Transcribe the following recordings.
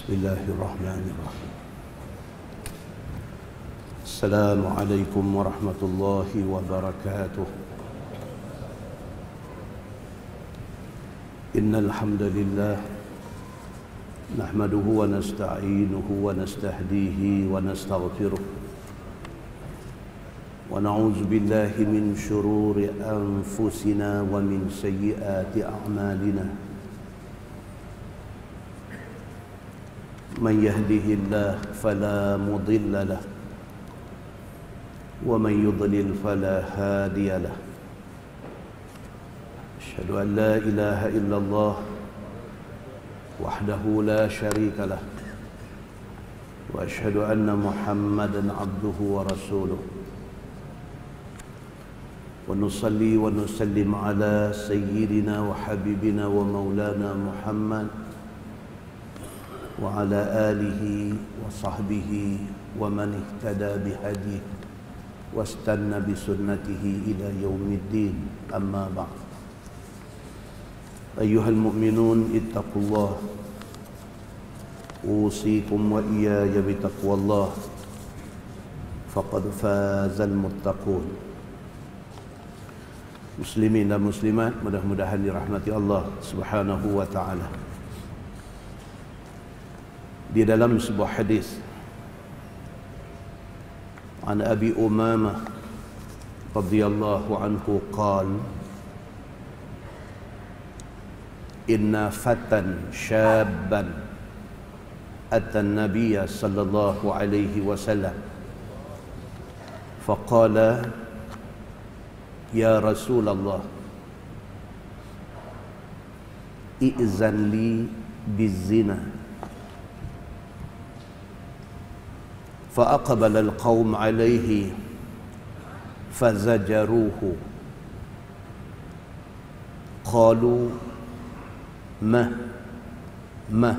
Bismillahirrahmanirrahim. Assalamualaikum warahmatullahi wabarakatuh. Innal hamdalillah nahmaduhu wa nasta'inuhu wa nastahdihi wa nastaghfiruh wa na'udzu billahi min shururi anfusina wa min sayyiati a'malina. من يهده الله فلا مضل له ومن يضلل فلا هادي له أشهد أن لا إله إلا الله وحده لا شريك له وأشهد أن محمدا عبده ورسوله ونصلي ونسلم على سيدنا وحبيبنا ومولانا محمد وعلى آله وصحبه ومن اهتدى بهديه واستنى بسنته إلى يوم الدين. أما بعد، أيها المؤمنون اتقوا الله، أوصيكم وإياي بتقوى الله فقد فاز المتقون. Muslimin dan muslimat, mudah-mudahan dirahmati Allah Subhanahu wa taala. Di dalam sebuah hadis an Abi Umamah radhiyallahu anhu qala inna fatan syabban ata an-nabiy sallallahu alaihi wasallam faqala ya Rasulullah i'zan li bizina. فأقبل القوم عليه فزجروه قالوا ما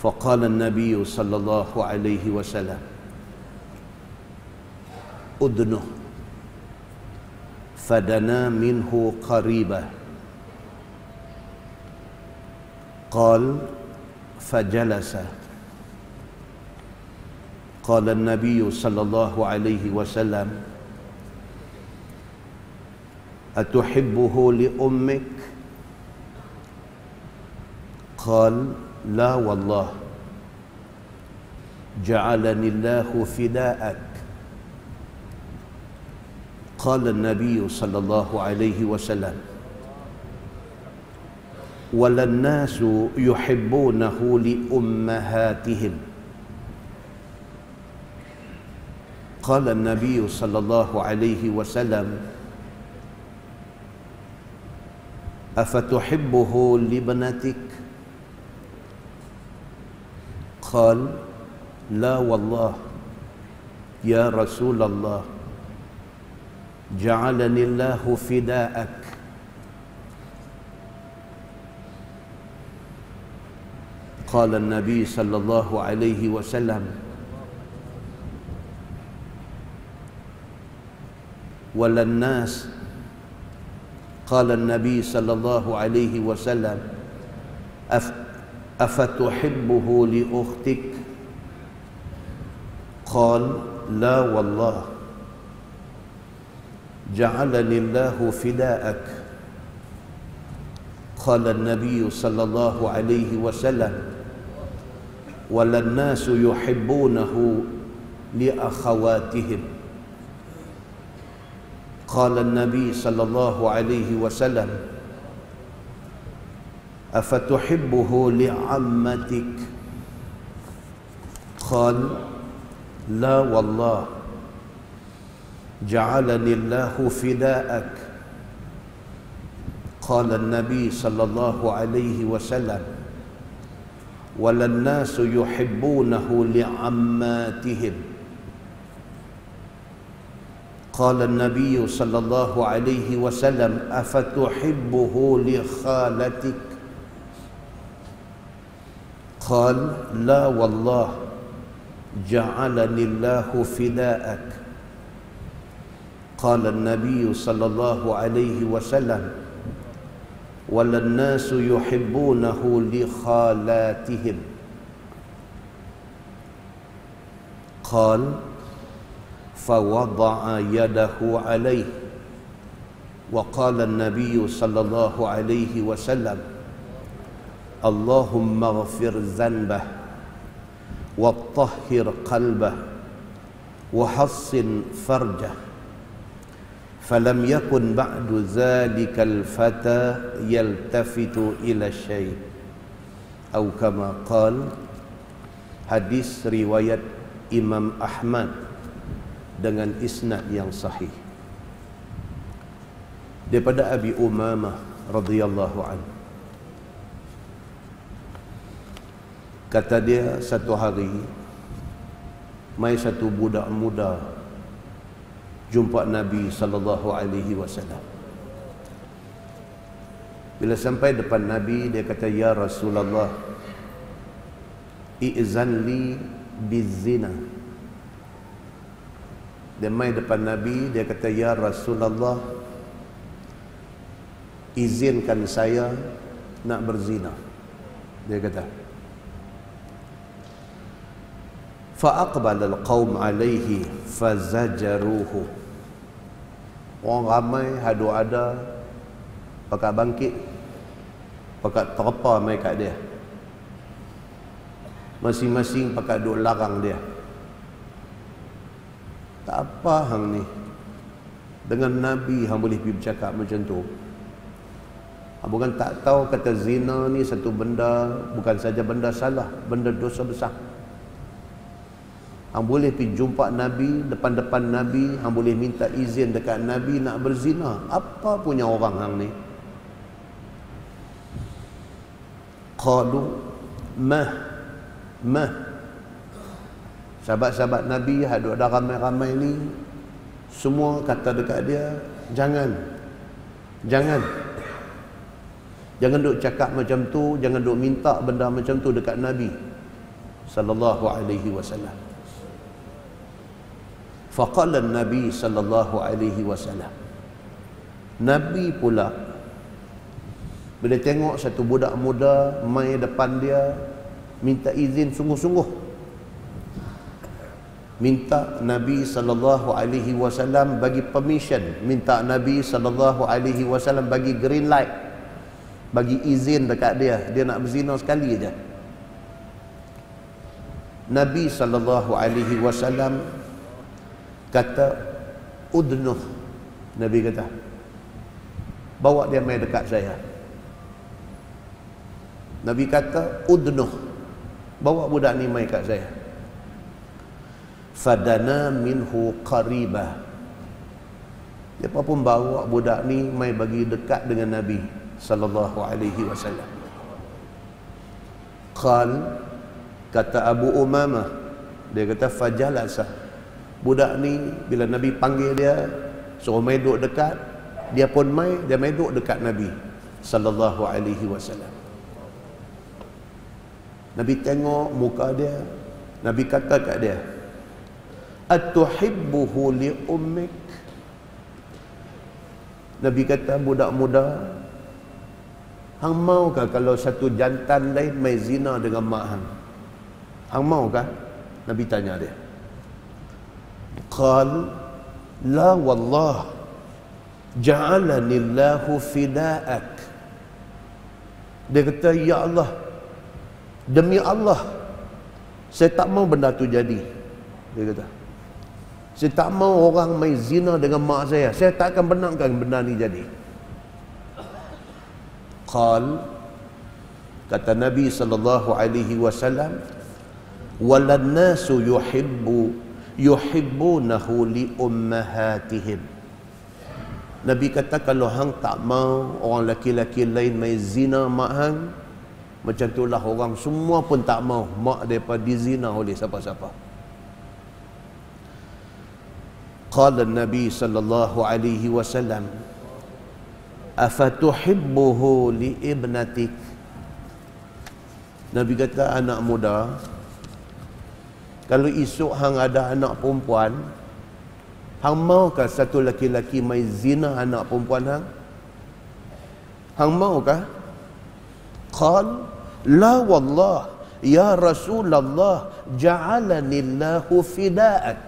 فقال النبي صلى الله عليه وسلم أدنه فدنا منه قريبا قال فجلس. قال النبي صلى الله عليه وسلم أتحبه لأمك؟ قال لا والله جعلني الله فداءك. قال النبي صلى الله عليه وسلم ولا الناس يحبونه لأمهاتهم. قال النبي صلى الله عليه وسلم أفتحبه لابنتك؟ قال لا والله يا رسول الله جعلني الله فداءك. قال النبي صلى الله عليه وسلم ولا الناس. قال النبي صلى الله عليه وسلم أفتحبه لأختك؟ قال لا والله جعلني الله فداءك. قال النبي صلى الله عليه وسلم ولا الناس يحبونه لأخواتهم. قال النبي صلى الله عليه وسلم أفتحبه لعمتك؟ قال لا والله جعلني الله فداءك. قال النبي صلى الله عليه وسلم ولا الناس يحبونه لعماتهم. قال النبي صلى الله عليه وسلم أفتحبه لخالتك؟ قال لا والله جعلني الله فداءك. قال النبي صلى الله عليه وسلم Walan nasu yuhibbunahu li khalatihim. Qal fawada'a yadahu alayhi wa qala an-nabiy sallallahu alaihi wasallam Allahumma ighfir dhanbah wa tahhir qalbah wa hassin farjah. Falam yakun ba'du zalikal fata yaltafitu ila syai' atau kama qal. Hadis riwayat Imam Ahmad dengan isnad yang sahih daripada Abi Umamah radhiyallahu anhu. Kata dia, satu hari mai satu budak muda jumpa Nabi sallallahu alaihi wasallam. Bila sampai depan Nabi, dia kata, "Ya Rasulullah, i'zan li bizina." Dia mai depan Nabi, dia kata, "Ya Rasulullah, izinkan saya nak berzina." Dia kata. Fa'aqbala al-qaum alaihi fazajaruhu. Orang ramai hadu ada pakat bangkit, pakat terpa mai kat dia. Masing-masing pakat duk larang dia. Tak apa hang ni, dengan Nabi hang boleh pergi bercakap macam tu. Hang bukan tak tahu kata zina ni satu benda, bukan saja benda salah, benda dosa besar. Hang boleh pergi jumpa Nabi, depan-depan Nabi, hang boleh minta izin dekat Nabi nak berzina. Apa punya orang hang ni? Qalu mah sahabat-sahabat Nabi ada ramai-ramai ni, semua kata dekat dia, jangan duk cakap macam tu, jangan duk minta benda macam tu dekat Nabi sallallahu alaihi wasallam. Faqala Nabi sallallahu alaihi wasallam, Nabi pula bila tengok satu budak muda mai depan dia minta izin sungguh-sungguh, minta Nabi sallallahu alaihi wasallam bagi permission, minta Nabi sallallahu alaihi wasallam bagi green light, bagi izin dekat dia nak berzina sekali aja. Nabi sallallahu alaihi wasallam kata, udnuh. Nabi kata, bawa dia mai dekat saya. Nabi kata, udnuh, bawa budak ni mai kat saya. Fadana minhu qaribah. Dia pun bawa budak ni mai bagi dekat dengan Nabi sallallahu alaihi wasallam. Qal, kata Abu Umamah, dia kata, fajalasa. Budak ni bila Nabi panggil dia suruh mai duduk dekat, dia pun dia mai duduk dekat Nabi sallallahu alaihi wasallam. Nabi tengok muka dia, Nabi kata kat dia, atuhibbuhu li ummik. Nabi kata, budak muda, hang maukah kalau satu jantan lain mai zina dengan mak hang? Hang maukah? Nabi tanya dia. Qal, la wallah, ja'alani Allahu fida'ak. Dia kata, ya Allah, demi Allah, saya tak mau benda tu jadi. Dia kata, saya tak mau orang main zina dengan mak saya tak akan benarkan benda ni jadi. Qal, kata Nabi sallallahu alaihi wasallam, walan nasu yuhibbunahu li ummahatihim. Nabi kata, kalau hang tak mau orang laki-laki lain main zina mak hang, macam itulah orang semua pun tak mau mak mereka dizina oleh siapa-siapa. Qala Nabi sallallahu alaihi wasallam, afatuhibbuhu li ibnatik. Nabi kata, anak muda, kalau esok hang ada anak perempuan, hang maukah satu laki-laki mai zina anak perempuan hang? Hang maukah? Qal la wallah ya Rasulullah ja'alanillahu fida'ak.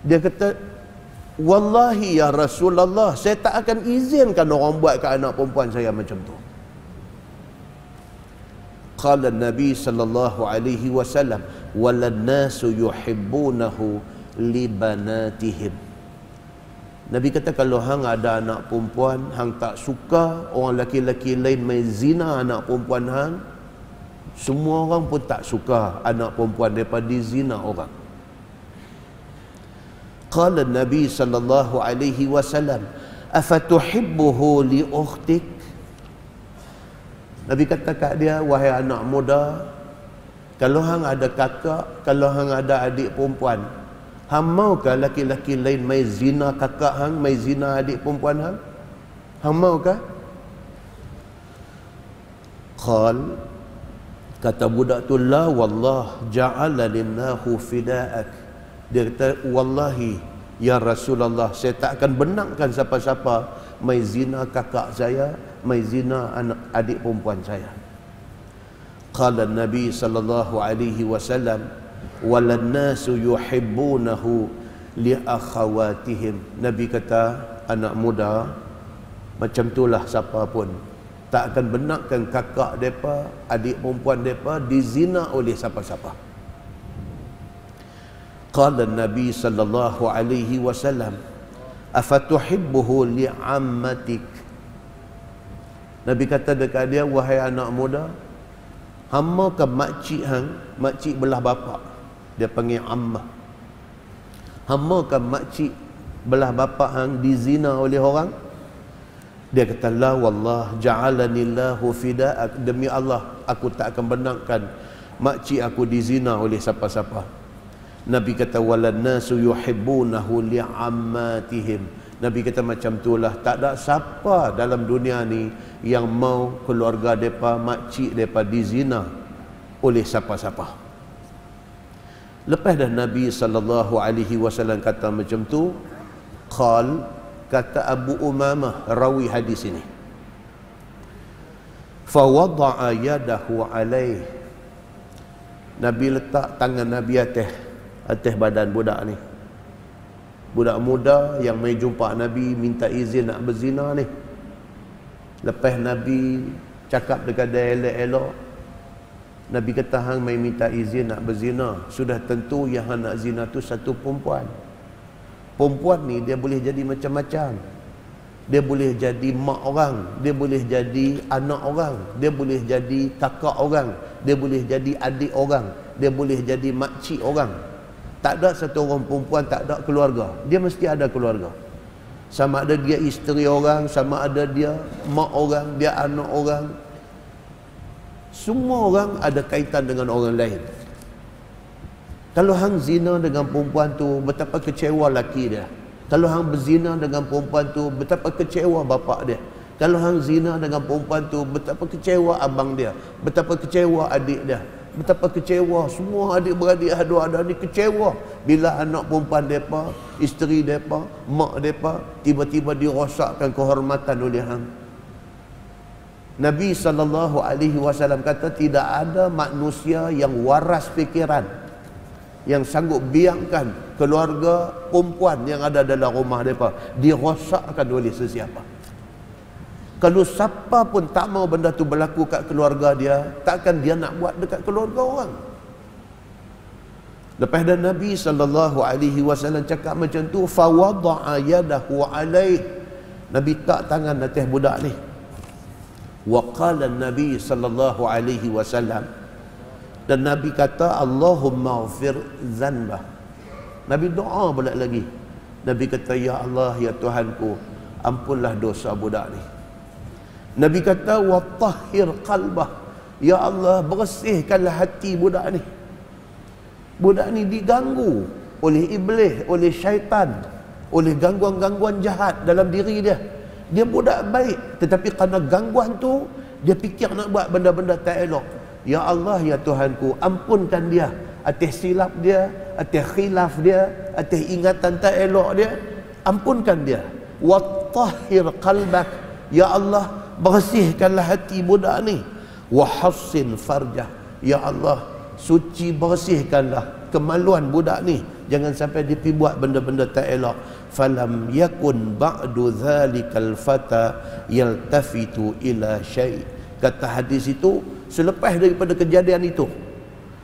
Dia kata, wallahi ya Rasulullah, saya tak akan izinkan orang buat ke anak perempuan saya macam tu. Qala Nabi sallallahu alaihi wasallam walan nasu yuhibbunahu li banatihim. Nabi kata, kalau hang ada anak perempuan, hang tak suka orang lelaki-lelaki lain main zina anak perempuan hang, semua orang pun tak suka anak perempuan daripada dizina orang. Qala Nabi sallallahu alaihi wasallam afatuhibbuhu li ukhtik. Nabi kata kat dia, wahai anak muda, kalau hang ada kakak, kalau hang ada adik perempuan, hang maukah laki-laki lain mai zina kakak hang, mai zina adik perempuan hang? Hang maukah? Qal, kata budak tu, la wallah ja'ala lillahu fida'ak. Dia kata, wallahi ya Rasulullah, saya tak akan benarkan siapa-siapa mai zina kakak saya, mai zina anak adik perempuan saya. Qala Nabi sallallahu alaihi wasallam walan nasu yuhibbunahu li akhawatihim. Nabi kata, anak muda macam itulah siapa pun tak akan benarkan kakak depa, adik perempuan depa dizina oleh siapa-siapa. Qala Nabi sallallahu alaihi wasallam afatuhibbuhu li ammatik. Nabi kata dekat dia, wahai anak muda, hang ke makcik hang, makcik belah bapa, dia panggil ammah. Hang ke makcik belah bapa hang dizina oleh orang? Dia kata, la wallah ja'alanillahu fida'ak. Demi Allah, aku tak akan benarkan makcik aku dizina oleh siapa-siapa. Nabi kata, walan nasu yuhibbunahu li'ammatihim. Nabi kata, macam itulah, tak ada siapa dalam dunia ni yang mau keluarga depa, makcik depa dizina oleh siapa-siapa. Lepas dah Nabi sallallahu alaihi wasallam kata macam tu, qal, kata Abu Umamah rawi hadis ini, fa wada'a yadahu alaih. Nabi letak tangan Nabi atas badan budak ni. Budak muda yang mai jumpa Nabi minta izin nak berzina ni. Lepas Nabi cakap dekat dia elok-elok, Nabi kata, hang mai minta izin nak berzina, sudah tentu yang hang nak zina tu satu perempuan. Perempuan ni dia boleh jadi macam-macam. Dia boleh jadi mak orang, dia boleh jadi anak orang, dia boleh jadi kakak orang, dia boleh jadi adik orang, dia boleh jadi makcik orang. Tak ada satu orang perempuan tak ada keluarga. Dia mesti ada keluarga. Sama ada dia isteri orang, sama ada dia mak orang, dia anak orang. Semua orang ada kaitan dengan orang lain. Kalau hang zina dengan perempuan tu, betapa kecewa laki dia. Kalau hang berzina dengan perempuan tu, betapa kecewa bapa dia. Kalau hang zina dengan perempuan tu, betapa kecewa abang dia, betapa kecewa adik dia. Betapa kecewa semua adik-beradik ada ni, kecewa bila anak perempuan depa, isteri depa, mak depa tiba-tiba dirosakkan kehormatan oleh hang. Nabi sallallahu alaihi wasallam kata, tidak ada manusia yang waras fikiran yang sanggup biarkan keluarga perempuan yang ada dalam rumah depa dirosakkan oleh sesiapa. Kalau siapa pun tak mau benda tu berlaku kat keluarga dia, takkan dia nak buat dekat keluarga orang. Lepas dah Nabi sallallahu alaihi wasallam cakap macam tu, fa wada'a yadahu alaih. Nabi tak tangan atas budak ni. Wa qala Nabi sallallahu alaihi wasallam, dan Nabi kata, Allahumma ighfir zanbah. Nabi doa pula lagi. Nabi kata, ya Allah, ya Tuhanku, ampunlah dosa budak ni. Nabi kata, wa tahhir qalbah. Ya Allah, bersihkanlah hati budak ni. Budak ni diganggu oleh iblis, oleh syaitan, oleh gangguan-gangguan jahat dalam diri dia. Dia budak baik, tetapi kerana gangguan tu, dia fikir nak buat benda-benda tak elok. Ya Allah, ya Tuhanku, ampunkan dia atas silap dia, atas khilaf dia, atas ingatan tak elok dia. Ampunkan dia. Wa tahhir qalbak. Ya Allah, bersihkanlah hati budak ni. Wa hassin farjah. Ya Allah, suci bersihkanlah kemaluan budak ni, jangan sampai dia pergi buat benda-benda tak elok. Falam yakun ba'du dzalikal fata yaltafitu ila syai'. Kata hadis itu, selepas daripada kejadian itu,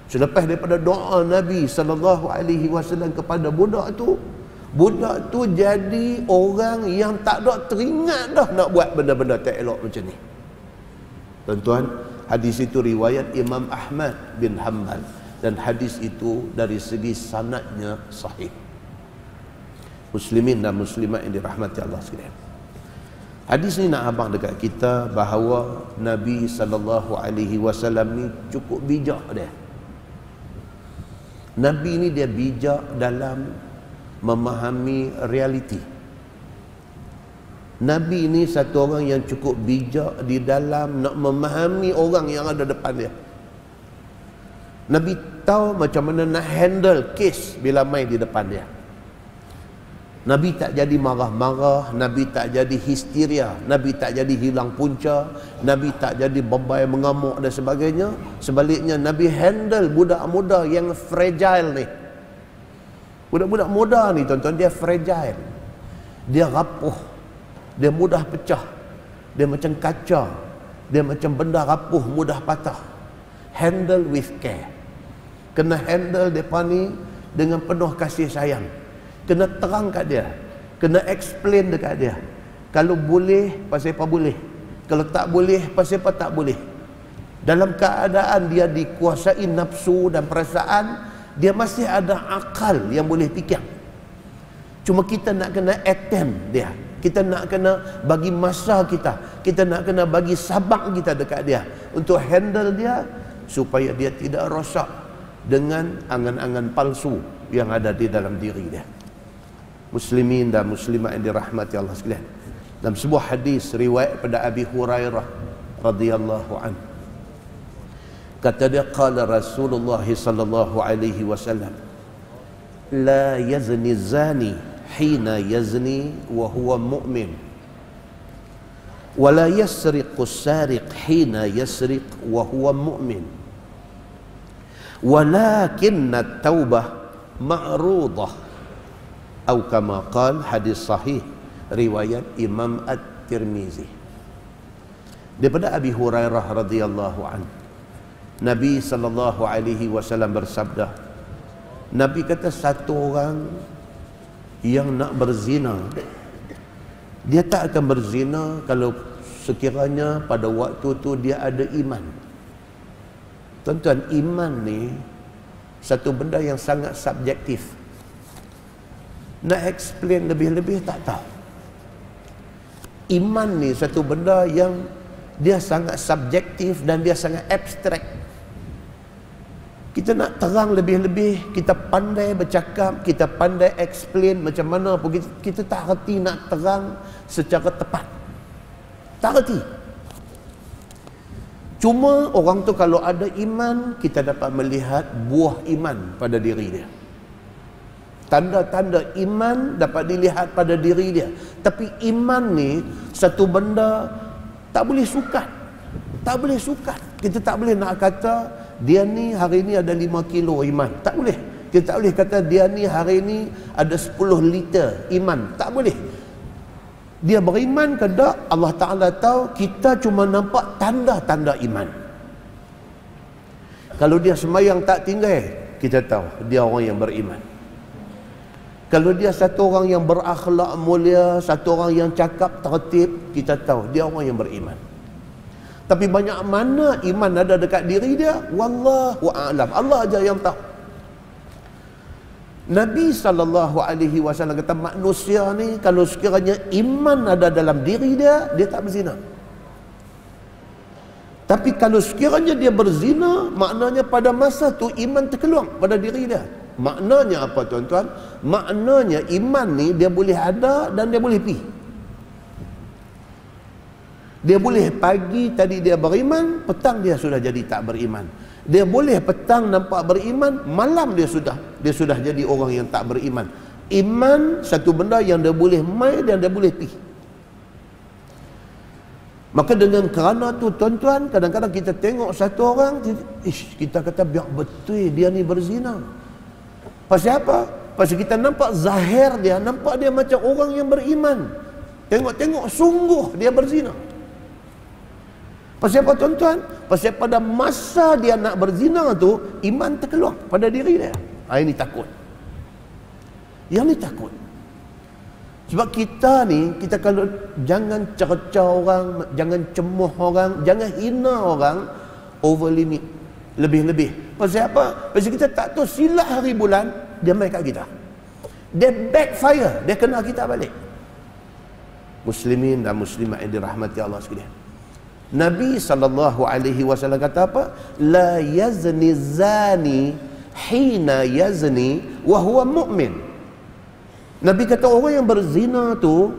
selepas daripada doa Nabi SAW kepada budak tu jadi orang yang tak ada teringat dah nak buat benda-benda tak elok macam ni. Tuan-tuan, hadis itu riwayat Imam Ahmad bin Hanbal, dan hadis itu dari segi sanadnya sahih. Muslimin dan muslimat yang dirahmati Allah sekalian, hadis ni nak abang dekat kita bahawa Nabi SAW ni cukup bijak dia. Nabi ni dia bijak dalam memahami realiti. Nabi ni satu orang yang cukup bijak di dalam nak memahami orang yang ada depan dia. Nabi tahu macam mana nak handle kes bila main di depan dia. Nabi tak jadi marah-marah, Nabi tak jadi histeria, Nabi tak jadi hilang punca, Nabi tak jadi bebai mengamuk dan sebagainya. Sebaliknya, Nabi handle budak muda yang fragile ni. Budak-budak muda ni tuan-tuan, dia fragile, dia rapuh, dia mudah pecah, dia macam kaca, dia macam benda rapuh mudah patah. Handle with care. Kena handle mereka ni dengan penuh kasih sayang. Kena terang kat dia, kena explain dekat dia. Kalau boleh, pasal apa boleh. Kalau tak boleh, pasal apa tak boleh. Dalam keadaan dia dikuasai nafsu dan perasaan, dia masih ada akal yang boleh fikir. Cuma kita nak kena attempt dia. Kita nak kena bagi masa kita. Kita nak kena bagi sabar kita dekat dia untuk handle dia, supaya dia tidak rosak dengan angan-angan palsu yang ada di dalam diri dia. Muslimin dan muslimat yang dirahmati Allah sekalian, dalam sebuah hadis riwayat pada Abi Hurairah radhiyallahu anhu, kata dia, qala Rasulullah sallallahu alaihi wasallam, la yazni zani hina yazni wa huwa mu'min, wa la yasriqu sariq hina yasriq wa huwa mu'min, walakinna at-taubah ma'rudah. Atau kama qala, hadis sahih riwayat Imam At-Tirmizi. Daripada Abi Hurairah radhiyallahu anhu, Nabi sallallahu alaihi wasallam bersabda, Nabi kata, satu orang yang nak berzina, dia tak akan berzina kalau sekiranya pada waktu tu dia ada iman. Tuan-tuan, iman ni satu benda yang sangat subjektif. Nak explain lebih-lebih tak tahu. Iman ni satu benda yang dia sangat subjektif dan dia sangat abstrak. Kita nak terang lebih-lebih, kita pandai bercakap, kita pandai explain macam mana pun, kita tak reti nak terang secara tepat. Tak reti. Cuma orang tu kalau ada iman, kita dapat melihat buah iman pada diri dia. Tanda-tanda iman dapat dilihat pada diri dia. Tapi iman ni satu benda tak boleh sukat. Tak boleh sukat. Kita tak boleh nak kata dia ni hari ni ada 5 kilo iman. Tak boleh. Kita tak boleh kata dia ni hari ni ada 10 liter iman. Tak boleh. Dia beriman ke tak, Allah Ta'ala tahu. Kita cuma nampak tanda-tanda iman. Kalau dia sembahyang tak tinggal, kita tahu dia orang yang beriman. Kalau dia satu orang yang berakhlak mulia, satu orang yang cakap tertib, kita tahu dia orang yang beriman. Tapi banyak mana iman ada dekat diri dia, wallahu a'lam, Allah aja yang tahu. Nabi SAW kata, manusia ni kalau sekiranya iman ada dalam diri dia, dia tak berzina. Tapi kalau sekiranya dia berzina, maknanya pada masa tu iman terkeluar pada diri dia. Maknanya apa tuan-tuan? Maknanya iman ni dia boleh ada dan dia boleh pergi. Dia boleh pagi tadi dia beriman, petang dia sudah jadi tak beriman. Dia boleh petang nampak beriman, malam dia sudah jadi orang yang tak beriman. Iman satu benda yang dia boleh mai dan dia boleh pergi. Maka dengan kerana tu tuan-tuan, kadang-kadang kita tengok satu orang, kita kata biar betul dia ni berzina. Pasal apa? Pasal kita nampak zahir dia, nampak dia macam orang yang beriman. Tengok-tengok sungguh dia berzina. Pasal apa tuan-tuan? Pasal pada masa dia nak berzina tu, iman terkeluar pada diri dia. Ini takut. Yang ni takut. Sebab kita ni, kita kalau jangan cerca orang, jangan cemuh orang, jangan hina orang over limit, lebih-lebih. Pasal apa? Pasal kita tak tahu silap hari bulan dia main kat kita. Dia backfire, dia kena kita balik. Muslimin dan muslimat yang dirahmati Allah sekalian. Nabi SAW kata apa? La yazni zani hina yazni wa huwa mu'min. Nabi kata orang yang berzina tu,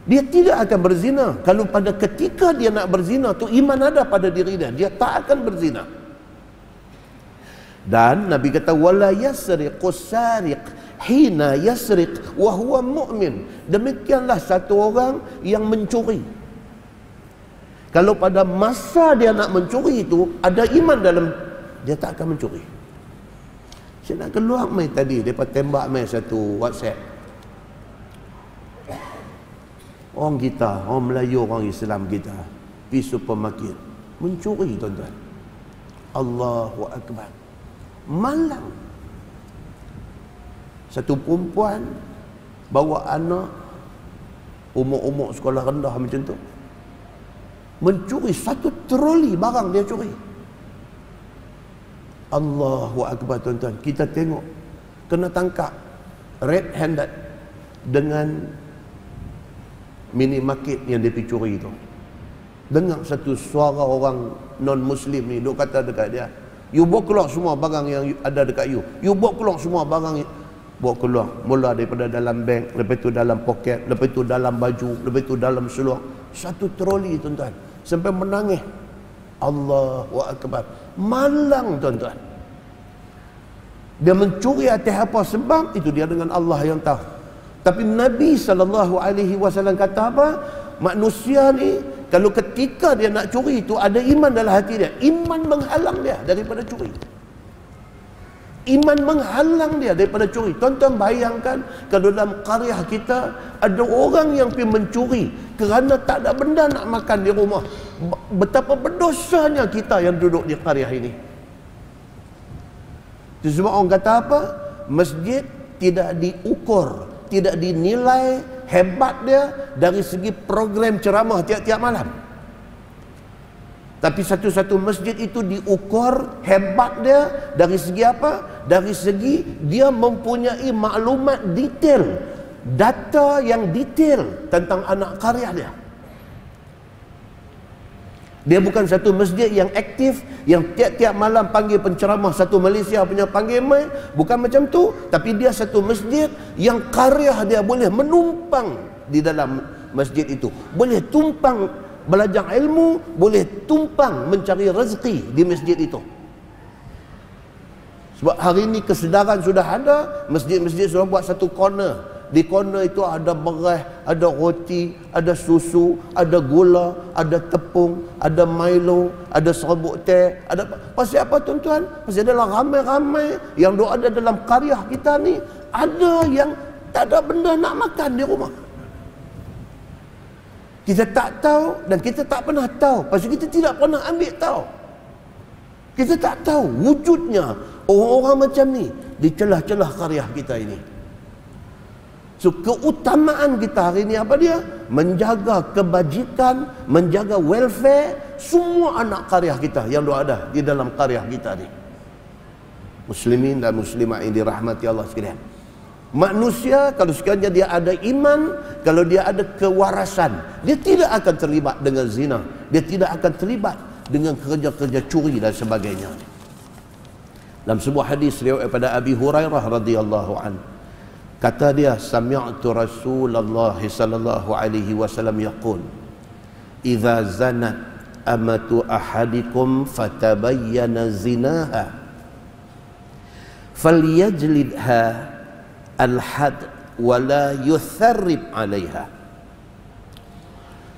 dia tidak akan berzina kalau pada ketika dia nak berzina tu iman ada pada diri dia, dia tak akan berzina. Dan Nabi kata wala yasriqus sariq hina yasriq wa huwa mu'min. Demikianlah satu orang yang mencuri, kalau pada masa dia nak mencuri itu ada iman dalam, dia tak akan mencuri. Saya nak keluar main tadi, mereka tembak main satu WhatsApp. Orang kita, orang Melayu, orang Islam kita pergi supermarket mencuri tuan-tuan. Allahu Akbar. Malang satu perempuan bawa anak umur-umur sekolah rendah macam tu, mencuri satu troli barang dia curi. Allahu Akbar tuan-tuan. Kita tengok kena tangkap red handed dengan minimarket yang dia pergi curi tu. Dengar satu suara orang non-muslim ni duk kata dekat dia, you bawa keluar semua barang yang ada dekat you. You bawa keluar semua barang, bawa keluar. Mula daripada dalam bank, lepas tu dalam poket, lepas tu dalam baju, lepas tu dalam seluar. Satu troli tuan-tuan. Sampai menangis. Allahu Akbar. Malang tuan-tuan. Dia mencuri atas apa sebab? Itu dia dengan Allah yang tahu. Tapi Nabi SAW kata apa? Manusia ni kalau ketika dia nak curi itu ada iman dalam hati dia, iman menghalang dia daripada curi. Iman menghalang dia daripada curi. Tuan-tuan bayangkan kalau dalam qaryah kita ada orang yang pergi mencuri kerana tak ada benda nak makan di rumah. Betapa berdosanya kita yang duduk di qaryah ini. Itu sebab orang kata apa? Masjid tidak diukur, tidak dinilai hebat dia dari segi program ceramah tiap-tiap malam. Tapi satu-satu masjid itu diukur hebat dia dari segi apa? Dari segi dia mempunyai maklumat detail, data yang detail tentang anak karya dia. Dia bukan satu masjid yang aktif, yang tiap-tiap malam panggil penceramah satu Malaysia punya panggil mai, bukan macam tu. Tapi dia satu masjid yang karya dia boleh menumpang di dalam masjid itu, boleh tumpang belajar ilmu, boleh tumpang mencari rezeki di masjid itu. Sebab hari ini kesedaran sudah ada, masjid-masjid sudah buat satu corner. Di corner itu ada beras, ada roti, ada susu, ada gula, ada tepung, ada Milo, ada serbuk teh, ada pasal apa tuan-tuan? Pasal dalam ramai-ramai yang ada dalam karya kita ni, ada yang tak ada benda nak makan di rumah. Kita tak tahu dan kita tak pernah tahu, pasal kita tidak pernah ambil tahu. Kita tak tahu wujudnya orang-orang macam ni di celah-celah karya kita ini. So keutamaan kita hari ini apa dia? Menjaga kebajikan, menjaga welfare semua anak karya kita yang ada di dalam karya kita ni. Muslimin dan muslimat yang dirahmati Allah sekalian. Manusia kalau sekiranya dia ada iman, kalau dia ada kewarasan, dia tidak akan terlibat dengan zina, dia tidak akan terlibat dengan kerja-kerja curi dan sebagainya. Dalam sebuah hadis riwayat daripada Abi Hurairah radhiyallahu anhu, kata dia, sami'tu Rasulullah sallallahu alaihi wasallam yaqul, idza zanat amatu ahadikum fatabayyana zinaha falyajlidha al-had wa la yutharrib 'alayha.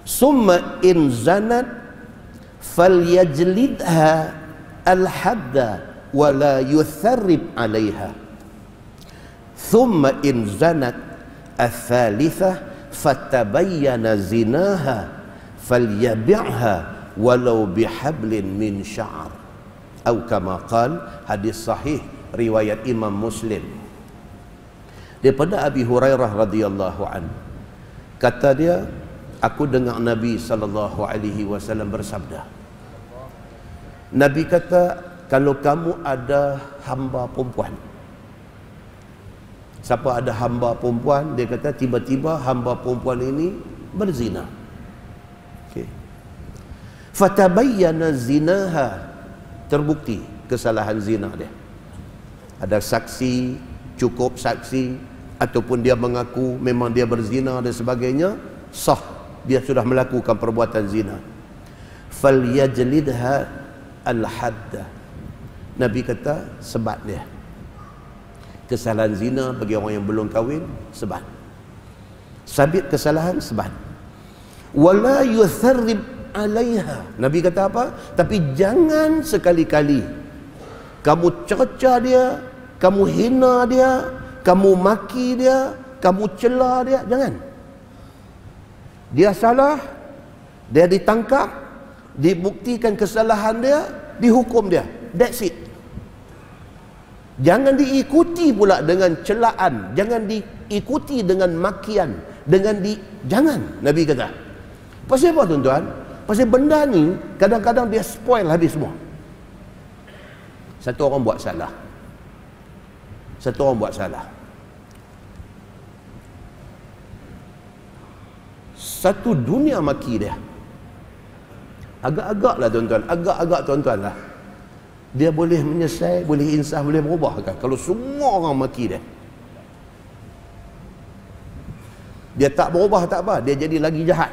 Summa in zanat falyajlidha al-hadda wa la yutharrib 'alayha. Thumma in zanat al-thalithah fatabayyana zinaha falyabi'ha walau bihablin min sya'ar. Atau kama qal, hadis sahih riwayat Imam Muslim daripada Abi Hurairah radhiyallahu anhu. Kata dia, aku dengar Nabi sallallahu alaihi wasallam bersabda. Nabi kata, kalau kamu ada hamba perempuan. Siapa ada hamba perempuan, dia kata tiba-tiba hamba perempuan ini berzina. Okey. Fatabayyana zinaha, terbukti kesalahan zina dia. Ada saksi, cukup saksi, ataupun dia mengaku memang dia berzina dan sebagainya, sah dia sudah melakukan perbuatan zina. Falyajlidha al-hadda. Nabi kata sebat dia. Kesalahan zina bagi orang yang belum kahwin, sebat. Sabit kesalahan, sebat. Wala yutharrib 'alaiha. Nabi kata apa? Tapi jangan sekali-kali kamu cerca dia, kamu hina dia, kamu maki dia, kamu cela dia. Jangan. Dia salah, dia ditangkap, dibuktikan kesalahan dia, dihukum dia. That's it. Jangan diikuti pula dengan celaan, jangan diikuti dengan makian, jangan. Nabi kata. Pasal apa tuan-tuan? Pasal benda ni kadang-kadang dia spoil habis semua. Satu orang buat salah. Satu dunia maki dia. Agak-agak lah. Dia boleh menyelesai, boleh insaf, boleh berubah kan? Kalau semua orang maki dia. Dia tak berubah tak apa, dia jadi lagi jahat.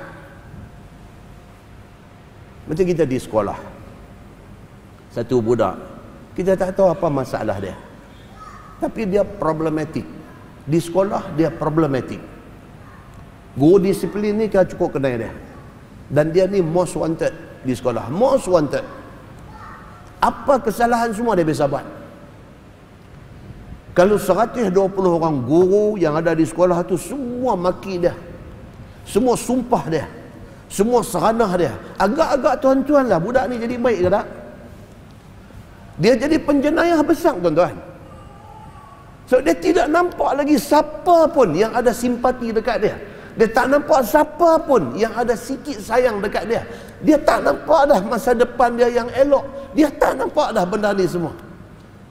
Macam kita di sekolah. Satu budak, kita tak tahu apa masalah dia. Tapi dia problematik. Di sekolah dia problematik. Guru disiplin ni kan cukup kenal dia. Dan dia ni most wanted di sekolah. Most wanted. Apa kesalahan semua dia bisa buat. Kalau 120 orang guru yang ada di sekolah tu semua maki dia, semua sumpah dia, semua seranah dia, agak-agak tuan-tuan lah budak ni jadi baik ke tak? Dia jadi penjenayah besar tuan-tuan. So dia tidak nampak lagi siapa pun yang ada simpati dekat dia. Dia tak nampak siapa pun yang ada sikit sayang dekat dia. Dia tak nampak dah masa depan dia yang elok. Dia tak nampak dah benda ni semua.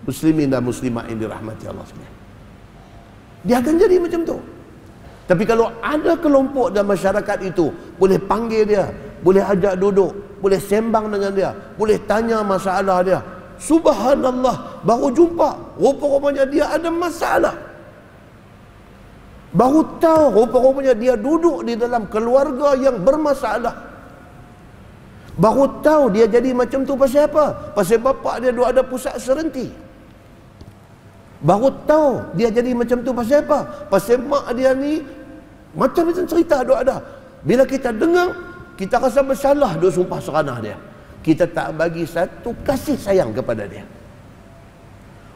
Muslimin dan muslimat yang dirahmati Allah sekalian. Dia akan jadi macam tu. Tapi kalau ada kelompok dalam masyarakat itu, boleh panggil dia, boleh ajak duduk, boleh sembang dengan dia, boleh tanya masalah dia. Subhanallah, baru jumpa, rupa-rupanya dia ada masalah. Baru tahu rupa-rupanya dia duduk di dalam keluarga yang bermasalah. Baru tahu dia jadi macam tu pasal apa? Pasal bapak dia duk ada pusat serenti. Baru tahu dia jadi macam tu pasal apa? Pasal mak dia ni macam-macam cerita duk ada. Bila kita dengar, kita rasa bersalah duk sumpah seranah dia. Kita tak bagi satu kasih sayang kepada dia.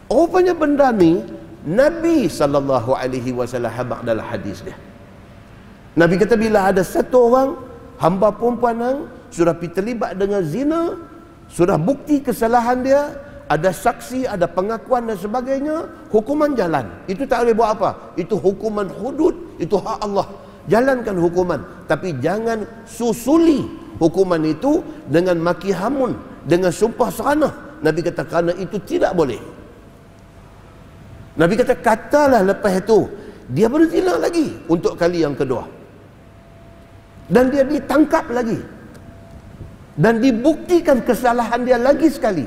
Rupanya benda ni Nabi SAW habaq dalam hadis dia. Nabi kata bila ada satu orang hamba perempuan yang sudah terlibat dengan zina, sudah bukti kesalahan dia, ada saksi, ada pengakuan dan sebagainya, hukuman jalan. Itu tak boleh buat apa. Itu hukuman hudud, itu hak Allah. Jalankan hukuman, tapi jangan susuli hukuman itu dengan maki hamun, dengan sumpah seranah. Nabi kata kerana itu tidak boleh. Nabi kata katalah lepas itu dia berzina lagi untuk kali yang kedua. Dan dia ditangkap lagi. Dan dibuktikan kesalahan dia lagi sekali.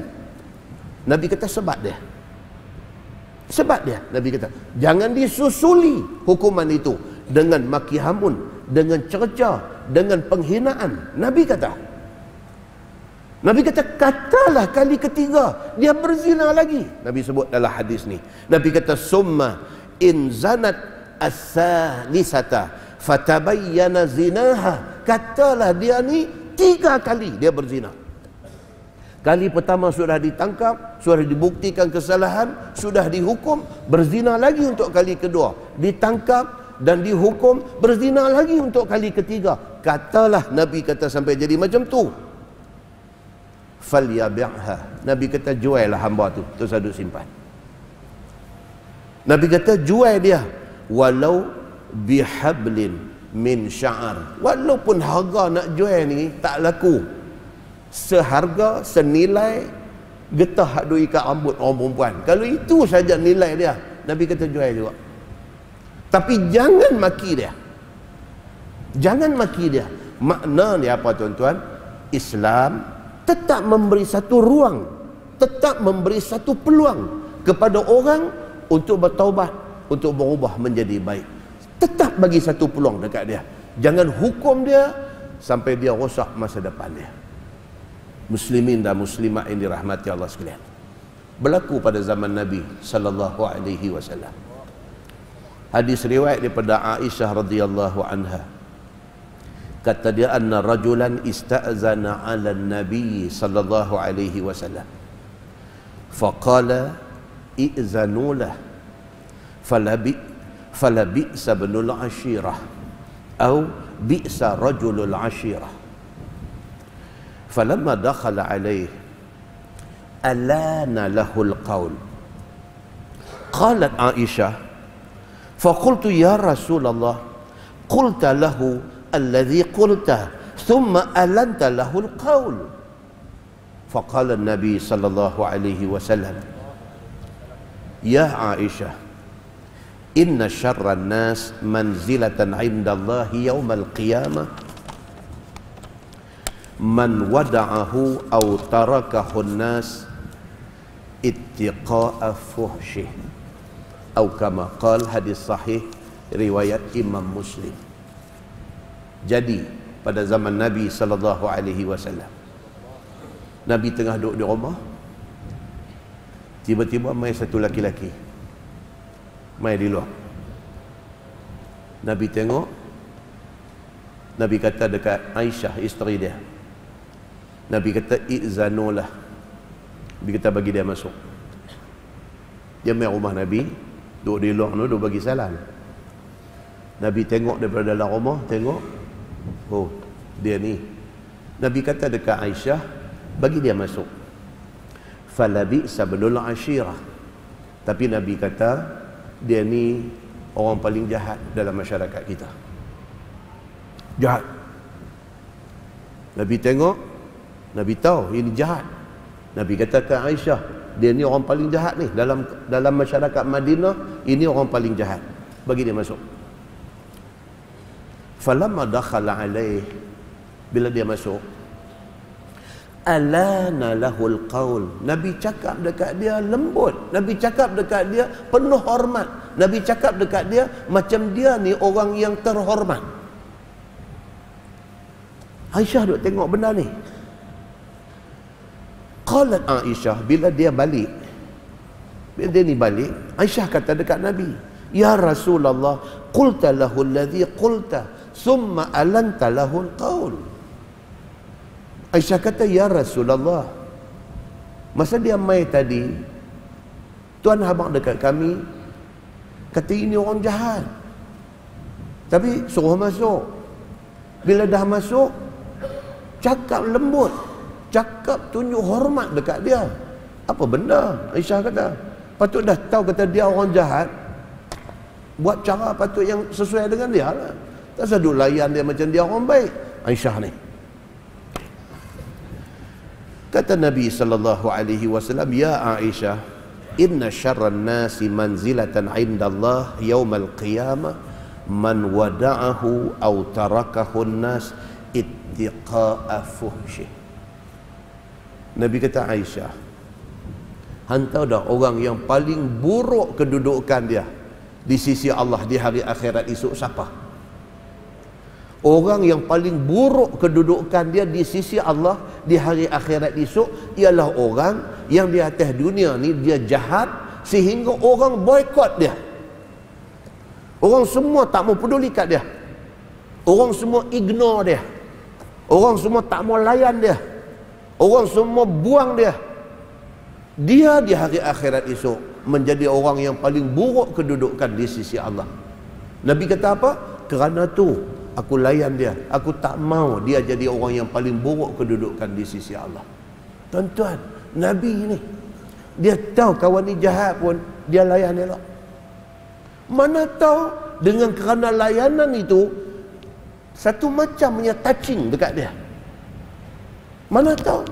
Nabi kata sebat dia. Sebat dia. Nabi kata jangan disusuli hukuman itu dengan maki hamun, dengan cerca, dengan penghinaan. Nabi kata katalah kali ketiga dia berzina lagi. Nabi sebut dalam hadis ni. Nabi kata summa in zanat as-salisata fatabayyana zinaha. katalah dia ni 3 kali dia berzina. Kali pertama sudah ditangkap, sudah dibuktikan kesalahan, sudah dihukum, berzina lagi untuk kali kedua, ditangkap dan dihukum, berzina lagi untuk kali ketiga. Katalah Nabi kata sampai jadi macam tu, falyabi'ha, Nabi kata jual lah hamba tu, terus aduk simpan. Nabi kata jual dia walau bihablin min sya'ar, walaupun harga nak jual ni tak laku seharga senilai getah hak duk ikat rambut orang perempuan, kalau itu saja nilai dia, Nabi kata jual juga. Tapi jangan maki dia, jangan maki dia. Makna dia apa tuan-tuan? Islam tetap memberi satu ruang, tetap memberi satu peluang kepada orang untuk bertaubat, untuk berubah menjadi baik. Tetap bagi satu peluang dekat dia. Jangan hukum dia sampai dia rosak masa depan dia. Muslimin dan muslimat yang dirahmati Allah sekalian, berlaku pada zaman Nabi sallallahu alaihi wasallam. Hadis riwayat daripada Aisyah radhiyallahu anha, kata dia, anna rajulan ista'zana 'ala an-nabi sallallahu alaihi wasallam faqala i'zanu lah fala bi'sa ibnul ashirah atau bi'sa rajulul ashirah. Falamma dakhala alayhi alana lahul qaul. Qalat Aisyah, faqultu ya Rasulullah, qulta lahu alladhi qulta thumma alanta lahul qaul. Faqala an-nabi sallallahu alaihi wasallam, ya Aisyah, inna syarra an-nas manzilatan 'inda Allah yaumal qiyamah man wada'ahu aw tarakahu an-nas ittiqa'a fuhsyih, atau kama qala, hadis sahih riwayat Imam Muslim. Jadi pada zaman Nabi sallallahu alaihi wasallam, Nabi tengah duduk di rumah, tiba-tiba mai satu laki-laki mai di luar. Nabi tengok, Nabi kata dekat Aisyah isteri dia, Nabi kata i'zanulah, Nabi kata bagi dia masuk. Dia mai rumah Nabi, duduk di luar tu, duduk bagi salam. Nabi tengok daripada dalam rumah, tengok, oh dia ni. Nabi kata dekat Aisyah, bagi dia masuk. Falabi sabnul ashirah, tapi Nabi kata dia ni orang paling jahat dalam masyarakat kita, jahat. Nabi tengok, Nabi tahu ini jahat. Nabi kata ke Aisyah, dia ni orang paling jahat ni dalam masyarakat Madinah, ini orang paling jahat, bagi dia masuk. Falamma dakhala alaih, bila dia masuk, alana lahul qaul, Nabi cakap dekat dia lembut, Nabi cakap dekat dia penuh hormat, Nabi cakap dekat dia macam dia ni orang yang terhormat. Aisyah duk tengok benda ni. Qalat Aisyah, bila dia balik, bila dia ni balik, Aisyah kata dekat Nabi, ya Rasulullah, qulta lahu alladhi qulta thumma alanta lahu alqaul. Aisyah kata, ya Rasulullah, masa dia mai tadi, tuan abang dekat kami kata ini orang jahat, tapi suruh masuk. Bila dah masuk, cakap lembut, cakap tunjuk hormat dekat dia. Apa benda? Aisyah kata, patut dah tahu kata dia orang jahat, buat cara patut yang sesuai dengan dia lah. Tak usah duk layan dia macam dia orang baik. Aisyah ni kata Nabi sallallahu alaihi wasallam, ya Aisyah, inna syarran nasi manzilatan 'inda Allah yaumal qiyamah man wada'ahu aw tarakahu an-nas ittiqa'a fuhsyih. Nabi kata, Aisyah, hantau dah orang yang paling buruk kedudukan dia di sisi Allah di hari akhirat esok siapa? Orang yang paling buruk kedudukan dia di sisi Allah di hari akhirat esok ialah orang yang di atas dunia ni dia jahat sehingga orang boikot dia. Orang semua tak mau peduli kat dia. Orang semua ignore dia. Orang semua tak mau layan dia. Orang semua buang dia. Dia di hari akhirat esok menjadi orang yang paling buruk kedudukan di sisi Allah. Nabi kata apa? Kerana tu aku layan dia. Aku tak mau dia jadi orang yang paling buruk kedudukan di sisi Allah. Tuan-tuan, Nabi ni dia tahu kawan ni jahat pun dia layan elok. Mana tahu dengan kerana layanan itu satu macam punya touching dekat dia. Mana tahu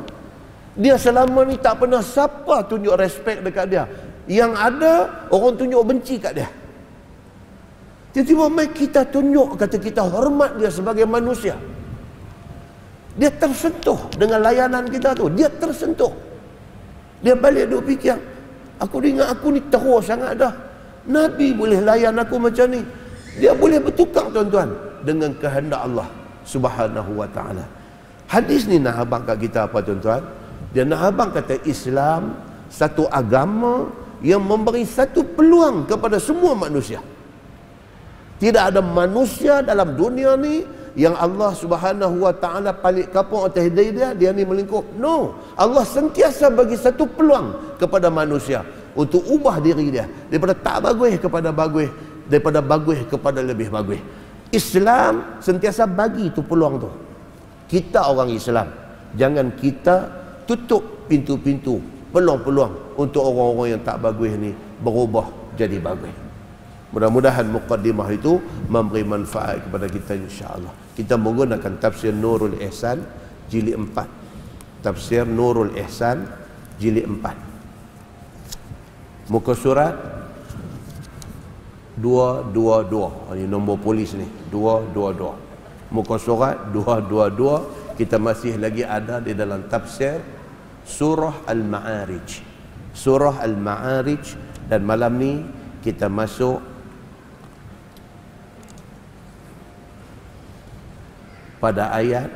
dia selama ni tak pernah siapa tunjuk respect dekat dia. Yang ada orang tunjuk benci kat dia. Tiba-tiba mai kita tunjuk, kata kita hormat dia sebagai manusia. Dia tersentuh dengan layanan kita tu. Dia tersentuh. Dia balik duk fikir, aku ingat aku ni teruk sangat dah. Nabi boleh layan aku macam ni. Dia boleh bertukar tuan-tuan dengan kehendak Allah Subhanahu wa ta'ala. Hadis ni nak abang kat kita apa tuan-tuan? Dia nak abang kata Islam satu agama yang memberi satu peluang kepada semua manusia. Tidak ada manusia dalam dunia ni yang Allah Subhanahu wa ta'ala paling kapung atas dia ni melingkup. No, Allah sentiasa bagi satu peluang kepada manusia untuk ubah diri dia daripada tak bagus kepada bagus, daripada bagus kepada lebih bagus. Islam sentiasa bagi tu peluang tu. Kita orang Islam, jangan kita tutup pintu-pintu, peluang-peluang untuk orang-orang yang tak bagus ni berubah jadi bagus. Mudah-mudahan muqaddimah itu memberi manfaat kepada kita insya-Allah. Kita menggunakan tafsir Nurul Ihsan jilid 4. Tafsir Nurul Ihsan jilid 4. Muka surat 222. Ini nombor polis ni, 222. Muka surat 222. Kita masih lagi ada di dalam tafsir Surah Al-Ma'arij. Surah Al-Ma'arij, dan malam ni kita masuk pada ayat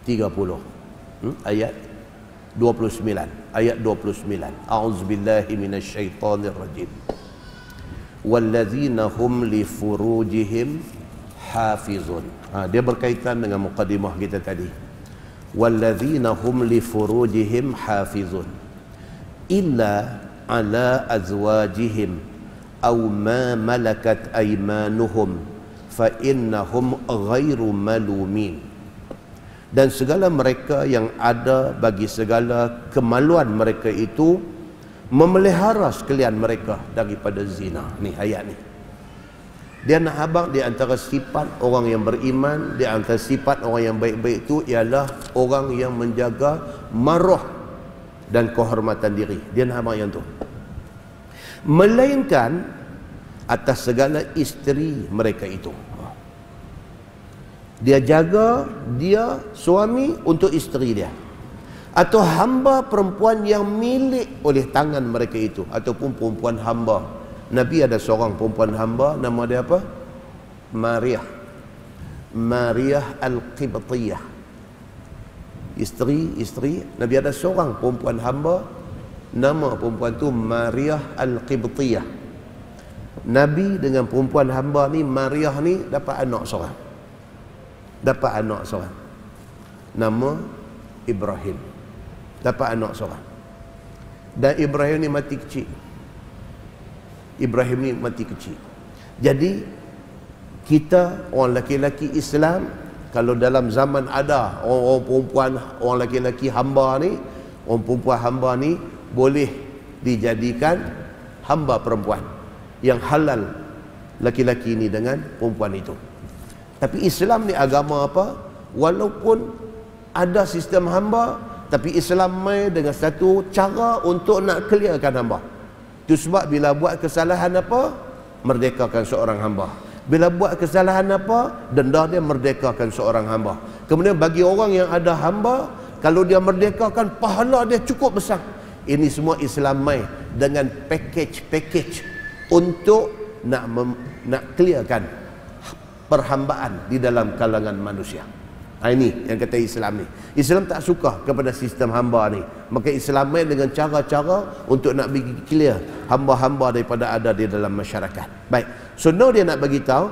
30. Ayat 29. Ayat 29. A'udzubillahi minasyaitonir rajim. Wallazina hum li furujihim hafizun. Dia berkaitan dengan mukadimah kita tadi. Wallazina hum li furujihim hafizun illa ala azwajihim aw ma malakat aymanuhum fa innahum ghairu malumin. Dan segala mereka yang ada bagi segala kemaluan mereka itu memelihara sekalian mereka daripada zina. Ni ayat ni. Dia nak abang di antara sifat orang yang beriman, di antara sifat orang yang baik-baik itu ialah orang yang menjaga maruah dan kehormatan diri. Dia nak abang yang tu. Melainkan atas segala isteri mereka itu. Dia jaga dia suami untuk isteri dia, atau hamba perempuan yang milik oleh tangan mereka itu, ataupun perempuan hamba. Nabi ada seorang perempuan hamba, nama dia apa? Mariah. Mariah Al-Qibtiyah. Isteri Nabi ada seorang perempuan hamba, nama perempuan tu Mariah Al-Qibtiyah. Nabi dengan perempuan hamba ni, Mariah ni, dapat anak seorang. Nama Ibrahim. Dapat anak seorang. Dan Ibrahim ni mati kecil. Jadi kita orang laki-laki Islam, kalau dalam zaman ada orang perempuan, orang laki-laki hamba ni, orang perempuan hamba ni boleh dijadikan hamba perempuan yang halal laki-laki ni dengan perempuan itu. Tapi Islam ni agama apa? Walaupun ada sistem hamba, tapi Islam mai dengan satu cara untuk nak clearkan hamba. Itu sebab bila buat kesalahan apa, merdekakan seorang hamba. Bila buat kesalahan apa, denda dia, merdekakan seorang hamba. Kemudian bagi orang yang ada hamba, kalau dia merdekakan, pahala dia cukup besar. Ini semua Islam mai dengan package untuk nak clearkan perhambaan di dalam kalangan manusia. Ini yang kata Islam ni. Islam tak suka kepada sistem hamba ni. Maka Islam main dengan cara-cara untuk nak bagi clear hamba-hamba daripada ada di dalam masyarakat. Baik. So now dia nak bagi tahu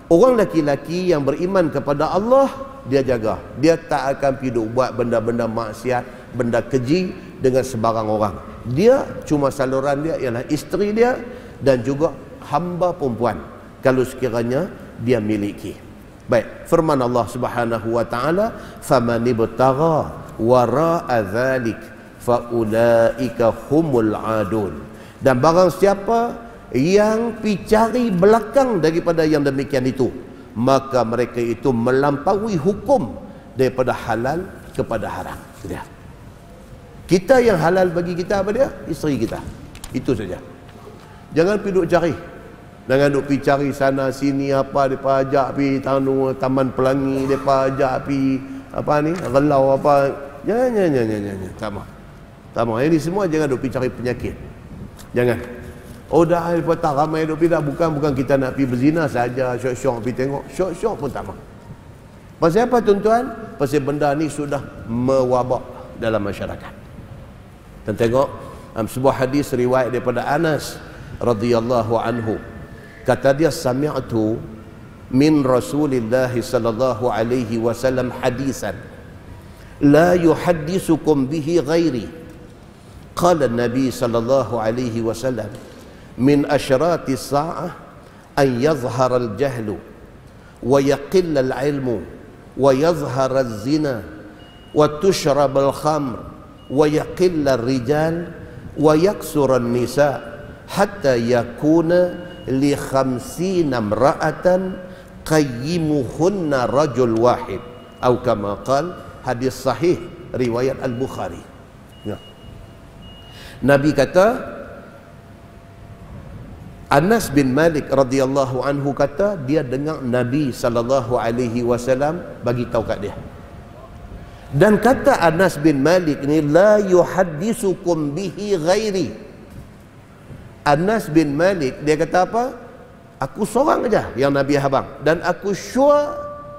Orang laki-laki yang beriman kepada Allah, dia jaga. Dia tak akan pergi buat benda-benda maksiat, benda keji dengan sebarang orang. Dia cuma saluran dia ialah isteri dia dan juga hamba perempuan kalau sekiranya dia miliki. Baik, firman Allah Subhanahu wa taala, "Faman ibtagha wara'a dzalik fa ulaika humul adun." Dan barang siapa yang cari belakang daripada yang demikian itu, maka mereka itu melampaui hukum daripada halal kepada haram. Dia. Kita yang halal bagi kita apa dia? Isteri kita. Itu saja. Jangan pergi duk cari. Jangan duk pergi cari sana sini apa depa ajak pergi Taman Pelangi, depa ajak pergi apa ni? Relau apa. Jangan. Tak mau. Ini semua jangan duk pergi cari penyakit. Jangan. Oh dah tak ramai duk pergi dah. Bukan kita nak pergi berzina saja, syok-syok pergi tengok. Syok-syok pun tak mau. Pasal apa tuan-tuan? Pasal benda ni sudah mewabak dalam masyarakat. Dan tengok sebuah hadis riwayat daripada Anas radhiyallahu anhu. Kata dia, sami'tu min Rasulillah sallallahu alaihi wasallam hadisan la yuhaddisukum bihi ghairi. Qala Nabi sallallahu alaihi wasallam, min asyrati sa'ah an yazhara al-jahlu wa yaqilla al-ilmu wa yazhara az-zina wa tushrab al-khamr wa yaqilla ar-rijal wa yaksura an-nisa hatta yakuna li 50 imra'atan qayyimuhunna rajul wahid atau kama qala. Hadis sahih riwayat Al-Bukhari. Ya. Nabi kata, Anas bin Malik radhiyallahu anhu kata dia dengar Nabi sallallahu alaihi wasallam bagi tahu kat dia. Dan kata Anas bin Malik ni, la yuhaddisukum bihi ghairi. Anas bin Malik dia kata apa? Aku seorang aja yang Nabi habang dan aku sure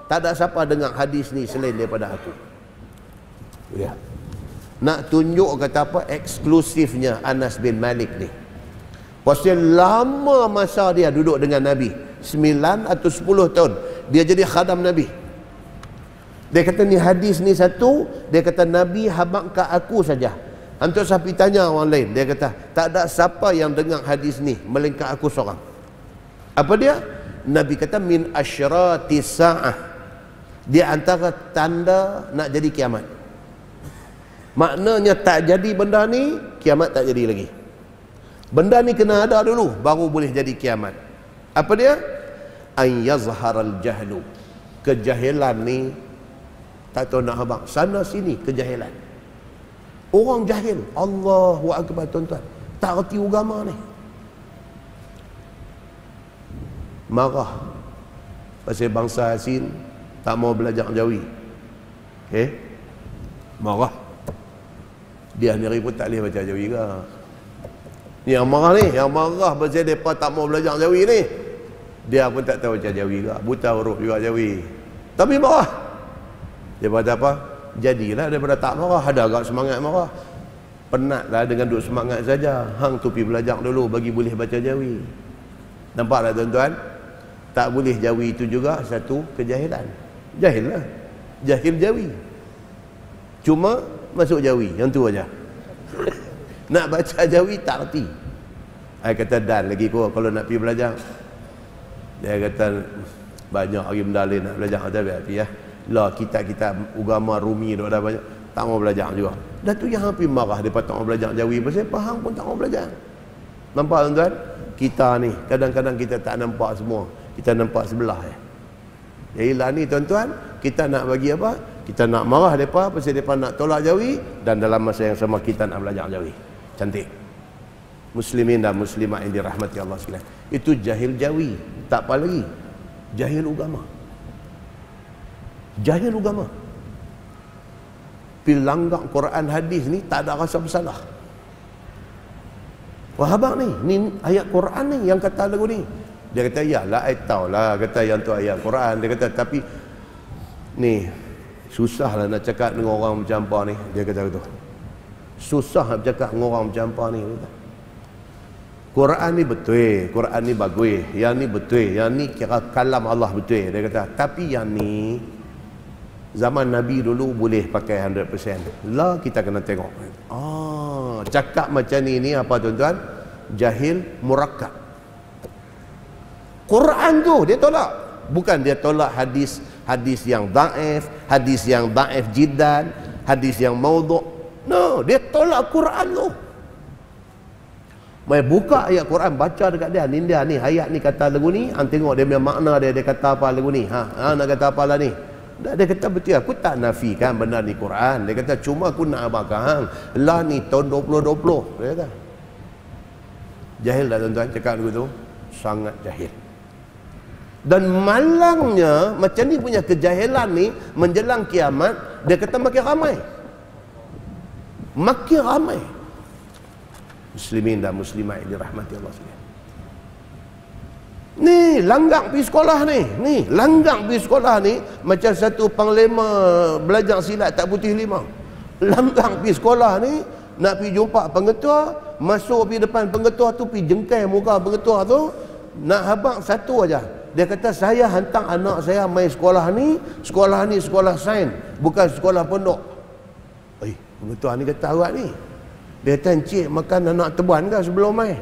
tak ada siapa dengar hadis ni selain daripada aku. Ya. Nak tunjuk kata apa eksklusifnya Anas bin Malik ni. Pasal lama masa dia duduk dengan Nabi, 9 atau 10 tahun dia jadi khadam Nabi. Dia kata ni hadis ni satu, dia kata Nabi habaq ke aku saja. Antuk sapi tanya orang lain, dia kata tak ada siapa yang dengar hadis ni melainkan aku seorang. Apa dia? Nabi kata min asyrati sa'ah, dia antara tanda nak jadi kiamat. Maknanya tak jadi benda ni, kiamat tak jadi lagi. Benda ni kena ada dulu baru boleh jadi kiamat. Apa dia? An yazharal jahlu. Kejahilan ni tak tahu nak habaq sana sini, kejahilan. Orang jahil, Allahu akbar tuan-tuan, tak reti agama ni. Marah pasal bangsa asing tak mau belajar Jawi. Marah. Dia sendiri pun tak boleh baca Jawi ke. Yang marah ni, yang marah pasal mereka tak mau belajar Jawi ni, dia pun tak tahu baca Jawi ke, buta huruf juga Jawi, tapi marah. Dia kata apa? Jadilah daripada tak marah, ada agak semangat marah. Penatlah dengan duk semangat saja. Hang tu pergi belajar dulu bagi boleh baca Jawi. Nampak tak tuan-tuan? Tak boleh Jawi itu juga satu kejahilan. Jahil lah, jahil Jawi. Cuma masuk Jawi, yang tu aja. Nak baca Jawi tak reti. Saya kata dan lagi kalau nak pergi belajar. Dia kata banyak lagi benda lain nak belajar, tapi ya. Lah kitab-kitab agama Rumi dah banyak, tak mau belajar juga. Dah tu yang hampir marah dia tak mau belajar Jawi pasal faham pun tak mau belajar. Nampak tuan-tuan? Kita ni kadang-kadang kita tak nampak semua. Kita nampak sebelah ya. Yalah ni tuan-tuan, kita nak bagi apa? Kita nak marah depa pasal depa nak tolak Jawi dan dalam masa yang sama kita nak belajar Jawi. Cantik. Muslimin dan muslimat yang dirahmati Allah sekalian. Itu jahil Jawi, tak apa lagi. Jahil agama. Jahil agama. Pilanggar Quran hadis ni tak ada rasa bersalah. Wah abang ni ayat Quran ni yang kata lagu ni. Dia kata yalah I tahu lah kata yang tu ayat Quran. Dia kata tapi ni susahlah nak cakap dengan orang macam apa ni. Dia kata begitu. Susah nak cakap dengan orang macam apa ni. Quran ni betul, Quran ni bagus, yang ni betul, yang ni kira kalam Allah betul. Dia kata, tapi yang ni zaman Nabi dulu boleh pakai 100%. Lah kita kena tengok. Cakap macam ni apa tuan-tuan? Jahil murakkab. Quran tu dia tolak. Bukan dia tolak hadis yang dhaif, hadis yang dhaif jiddan, hadis yang maudhu'. No, dia tolak Quran tu. Mai buka ayat Quran, baca dekat dia, ni ayat ni kata lagu ni, hang tengok dia punya makna dia kata apa lagu ni. Nak kata apa lah ni? Dia kata betul, aku tak nafikan benda ni Quran. Dia kata cuma aku nak abangkan lah ni tahun 2020. Dia kata. Jahil tak tuan-tuan cakap lagu tu? Sangat jahil. Dan malangnya macam ni punya kejahilan ni menjelang kiamat, dia kata makin ramai. Makin ramai. Muslimin dan muslimat yang dirahmati Allah sekalian. Ni langgang pergi sekolah ni. Langgang pergi sekolah ni macam satu panglima belajar silat tak putih 5. Langgang pergi sekolah ni nak pergi jumpa pengetua, masuk pergi depan pengetua tu, pergi jengkai muka pengetua tu, nak habaq satu aja. Dia kata saya hantar anak saya main sekolah ni sekolah sains, bukan sekolah pondok. Pengetua ni kata awak ni. Dia kata encik makan anak tebuan ke sebelum main?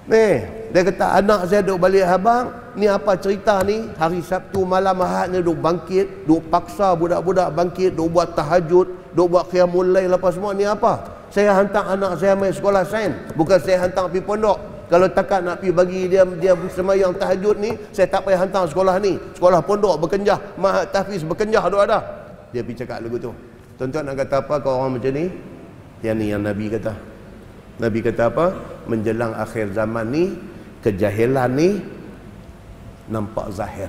Dia kata anak saya duk balik habang, ni apa cerita ni? Hari Sabtu malam Ahad ni duk bangkit, duk paksa budak-budak bangkit, duk buat tahajud, duk buat qiyamul lail apa semua, ni apa? Saya hantar anak saya main sekolah sains, bukan saya hantar pergi pondok. Kalau takat nak pergi bagi dia semayang tahajud ni, saya tak payah hantar sekolah ni. Sekolah pondok berkenjah, mahat tahfiz berkenjah duk ada. Dia pergi cakap lagu tu. Tuan-tuan nak kata apa kau orang macam ni? Yang ni yang Nabi kata. Nabi kata apa? Menjelang akhir zaman ni, kejahilan ni nampak zahir.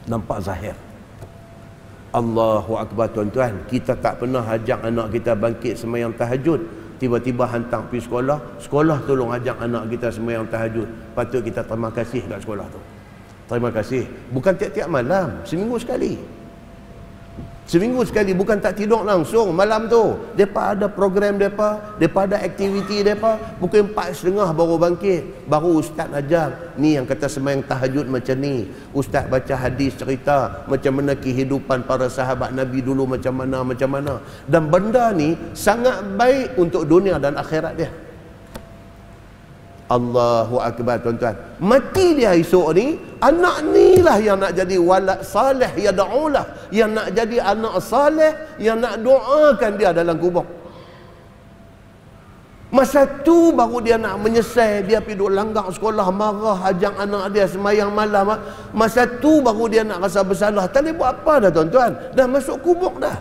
Nampak zahir. Allahu Akbar tuan-tuan. Kita tak pernah ajak anak kita bangkit semayang tahajud. Tiba-tiba hantar pergi sekolah. Sekolah tolong ajak anak kita semayang tahajud. Patut kita terima kasih kat sekolah tu. Terima kasih. Bukan tiap-tiap malam. Seminggu sekali. Seminggu sekali, bukan tak tidur langsung malam tu. Depa ada program depa ada aktiviti depa. Pukul 4.30 baru bangkit. Baru ustaz ajar. Ni yang kata semayang tahajud macam ni. Ustaz baca hadis cerita macam mana kehidupan para sahabat Nabi dulu macam mana. Dan benda ni sangat baik untuk dunia dan akhirat dia. Allahu Akbar tuan-tuan. Mati dia esok ni, anak ni lah yang nak jadi walad salih yad'ulah, yang nak jadi anak salih, yang nak doakan dia dalam kubur. Masa tu baru dia nak menyesal, dia pergi duk langgar sekolah, marah, ajak anak dia semayang malam. Masa tu baru dia nak rasa bersalah. Tak boleh buat apa dah tuan-tuan, dah masuk kubur dah.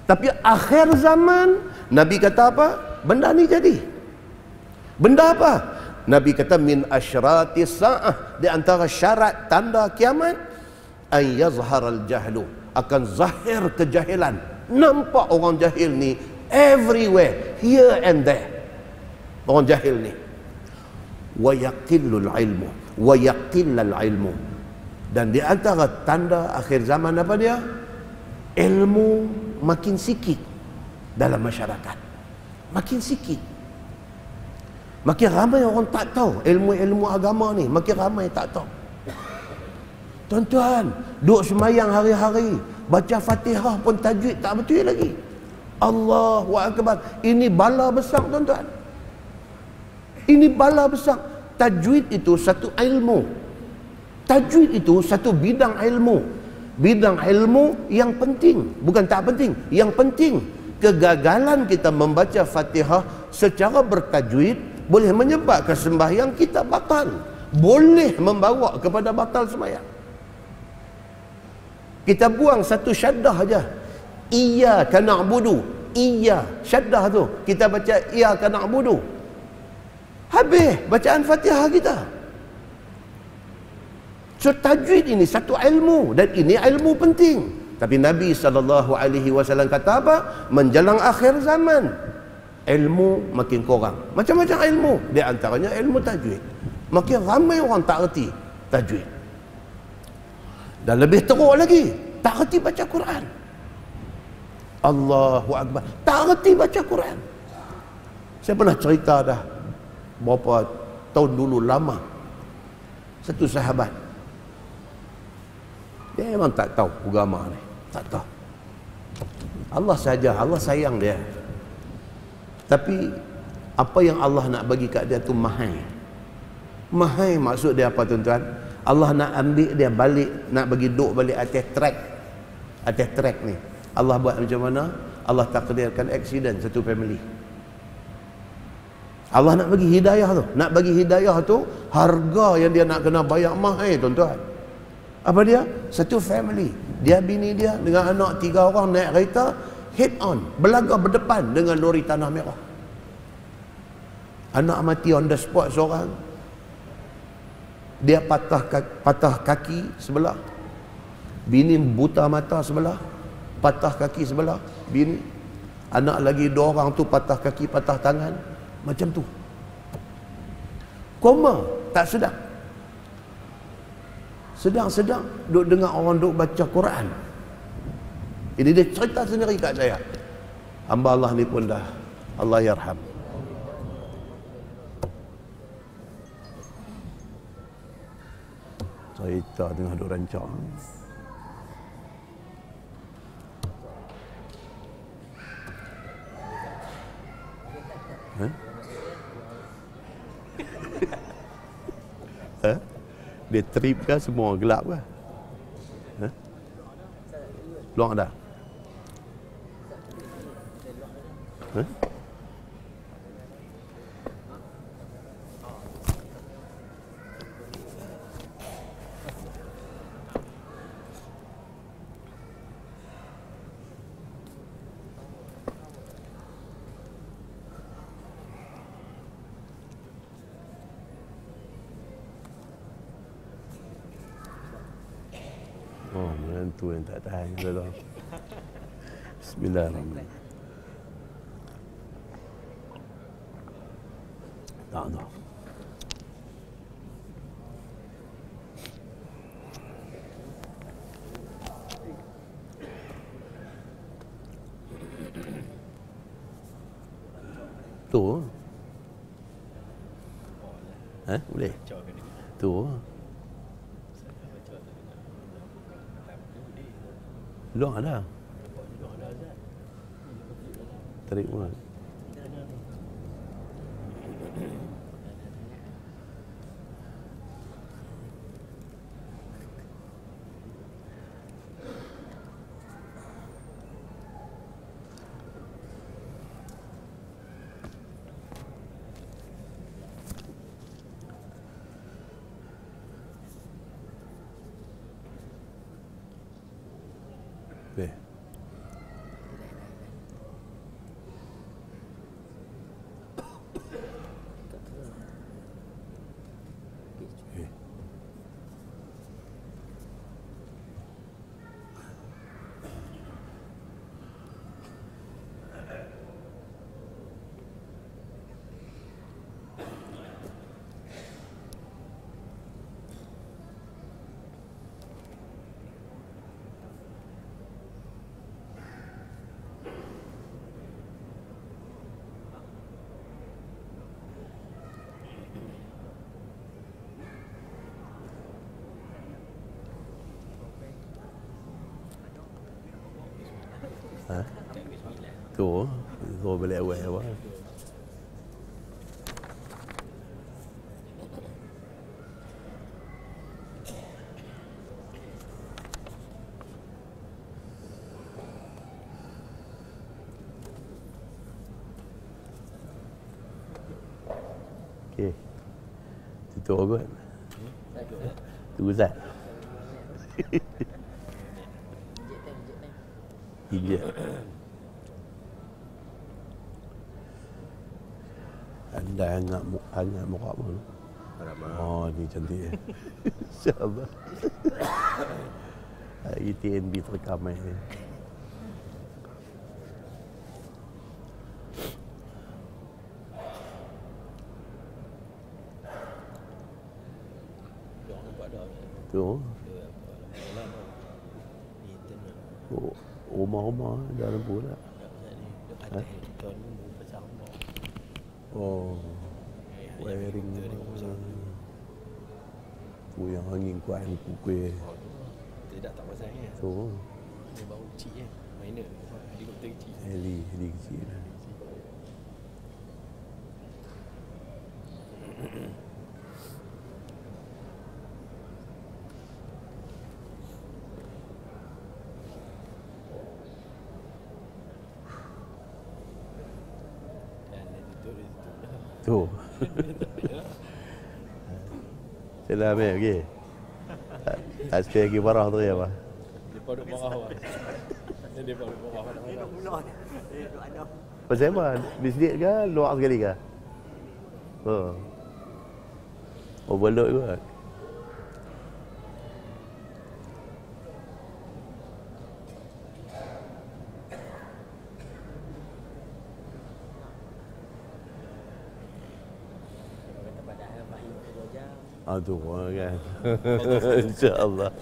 Tapi akhir zaman Nabi kata apa? Benda ni jadi. Benda apa? Nabi kata min asyrati sa'ah, di antara syarat tanda kiamat, an yazharal jahlu, akan zahir kejahilan. Nampak orang jahil ni everywhere, here and there. Orang jahil ni. Wa yaqillul ilmu, wa yaqillal ilmu. Dan di antara tanda akhir zaman apa dia? Ilmu makin sikit dalam masyarakat. Makin sikit. Makin ramai orang tak tahu ilmu-ilmu agama ni. Makin ramai tak tahu. Tuan-tuan, duk semayang hari-hari, baca Fatihah pun tajwid tak betul lagi. Allahu Akbar. Ini bala besar tuan-tuan. Ini bala besar. Tajwid itu satu ilmu. Tajwid itu satu bidang ilmu. Bidang ilmu yang penting. Bukan tak penting, yang penting. Kegagalan kita membaca Fatihah secara bertajwid boleh menyebabkan sembahyang kita batal. Boleh membawa kepada batal sembahyang. Kita buang satu syaddah aja. Iyyaka na'budu. Iya, syaddah tu. Kita baca iyyaka na'budu. Habis bacaan Fatihah kita. So tajwid ini satu ilmu, dan ini ilmu penting. Tapi Nabi SAW kata apa? Menjelang akhir zaman, ilmu makin kurang. Macam-macam ilmu. Di antaranya ilmu tajwid. Makin ramai orang tak erti tajwid. Dan lebih teruk lagi, tak erti baca Quran. Allahu Akbar. Tak erti baca Quran. Saya pernah cerita dah berapa tahun dulu, lama. Satu sahabat, dia memang tak tahu agama ni, tak tahu. Allah saja, Allah sayang dia. Tapi apa yang Allah nak bagi kat dia tu mahal. Mahal maksud dia apa tuan-tuan? Allah nak ambil dia balik, nak bagi duduk balik atas track. Atas track ni Allah buat macam mana? Allah takdirkan aksiden satu family. Allah nak bagi hidayah tu. Nak bagi hidayah tu, harga yang dia nak kena bayar mahal tuan-tuan. Apa dia? Satu family, dia bini dia dengan anak 3 orang naik kereta head on, berlaga berdepan dengan lori tanah merah. Anak mati on the spot seorang. Dia patah kaki sebelah. Bini buta mata sebelah, patah kaki sebelah. Bini, anak lagi 2 orang tu patah kaki, patah tangan. Macam tu. Koma, tak sedar. Sedang-sedang duk dengar orang duk baca Quran. Ini dia cerita sendiri kat saya. Hamba Allah ni pun dah, Allah yarham. Cerita tengah duk rancang. Dia trip ke semua gelap ke? Luang dah? Oh, menantu yang tak tahan dalam. Bismillahirrahmanirrahim. Tak tahu. Tu. Boleh? Tu. Luang ada. Tarik mana? Okay. Tu balik awal. Okey. Tutup kot. Tunggu Zat. Injek. Anda hangat muka pun. Oh, ni cantik. InsyaAllah. Hari TNB terekam ni. Tu. Rumah-rumah dah lembu tak? Oh, wiring. Yang angin kuat ni pukul. Tidak tak pasal ni. So, Dia baru kecil kan. Minor. Helikopter kecil. heli kecil. Dan dia tutup dah. Tu. Selam okey. Tak spare lagi parah tu ya, Pak. Dia duduk marah lah. Dia duduk marah mana-mana. Pasal apa? Bisnet ke? Luar sekali ke? Oh. Overload kot. Tu kan. InsyaAllah.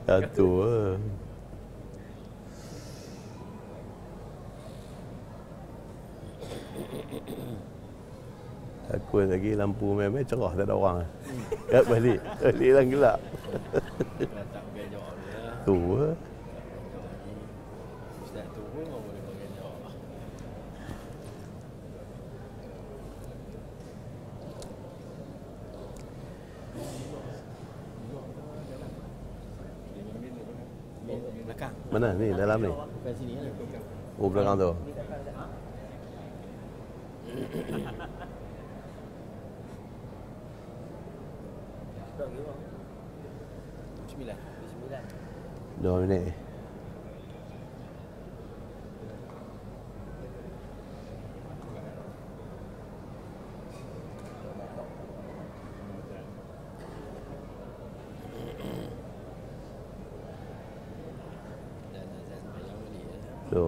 Satu lah. Aku lagi lampu memang cerah tak ada orang. Kat balik dalam gelap. Tak pakai jawab dia. Tu lah. Ustaz tu pun orang boleh pakai jawab. Belakang. Mana ni dalam ni? Bukan sini kan? Oh belakang tu. Bismillah. 2 minit. Dan azan bayang balik. Tu.